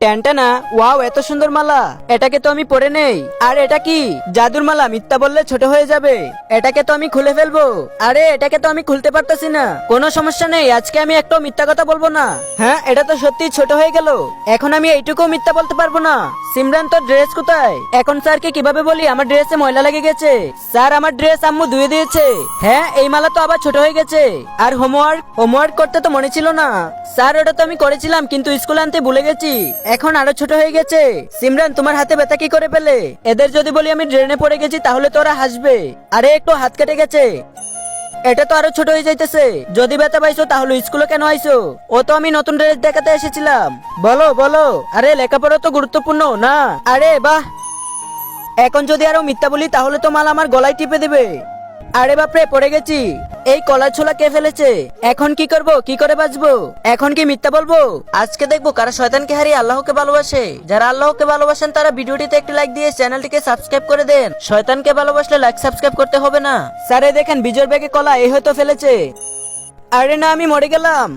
ট্যান্টানা, wow এত সুন্দর মালা, এটাকে তো আমি পরে নেই। আর এটা কি জাদুর মালা? মিথ্যা বললে ছোট হয়ে যাবে, এটাকে তো আমি খুলে ফেলবো। আরে এটাকে তো আমি খুলতে পারতাছি না। কোনো সমস্যা নেই, আজকে আমি একটা মিথ্যা কথা বলবো না। হ্যাঁ, এটা তো সত্যি ছোট হয়ে গেল, এখন আমি এইটুকু মিথ্যা বলতে পারবো না। সিমরান, তোর ড্রেস কোথায়? এখন স্যারকে কিভাবে বলি আমার ড্রেসে ময়লা লেগে গেছে? স্যার, আমার ড্রেস আম্মু ধুয়ে দিয়েছে। হ্যাঁ, এই মালা তো আবার ছোট হয়ে গেছে। আর হোমওয়ার্ক করতে তো মনে ছিল না। স্যার, ওটা তো আমি করেছিলাম কিন্তু স্কুলে আনতে ভুলে গেছি, এখন আরো ছোট হয়ে গেছে। সিমরান, তোমার হাতে ব্যথা কি করে পেলে? এদের যদি বলি আমি ড্রেনে পড়ে গেছি তাহলে তো ওরা হাসবে। আরে একটু হাত কেটে গেছে, এটা তো আরো ছোট হয়ে যাইতেছে। যদি ব্যথা পাইছো তাহলে স্কুলে কেন আইছো? ও তো আমি নতুন ড্রেস দেখাতে এসেছিলাম। বলো বলো। আরে লেখাপড়া তো গুরুত্বপূর্ণ না? আরে বাহ, এখন যদি আরো মিথ্যা বলি তাহলে তো মাল আমার গলায় টিপে দেবে। আরে বাপরে, পড়ে গেছি। এই কলার ছোলা কে ফেলেছে? এখন কি করব, কি করে বাঁচবো? এখন কি মিথ্যা বলবো? আজকে দেখবো কারা শয়তানকে হারিয়ে আল্লাহকে ভালোবাসে। যারা আল্লাহকে ভালোবাসেন তারা ভিডিওটিতে একটি লাইক দিয়ে চ্যানেলটিকে সাবস্ক্রাইব করে দেন। শয়তানকে ভালোবাসলে লাইক সাবস্ক্রাইব করতে হবে না। স্যারে দেখেন, বিজয়ের ব্যাগে কলা এই হয়তো ফেলেছে। আরে না, আমি মরে গেলাম।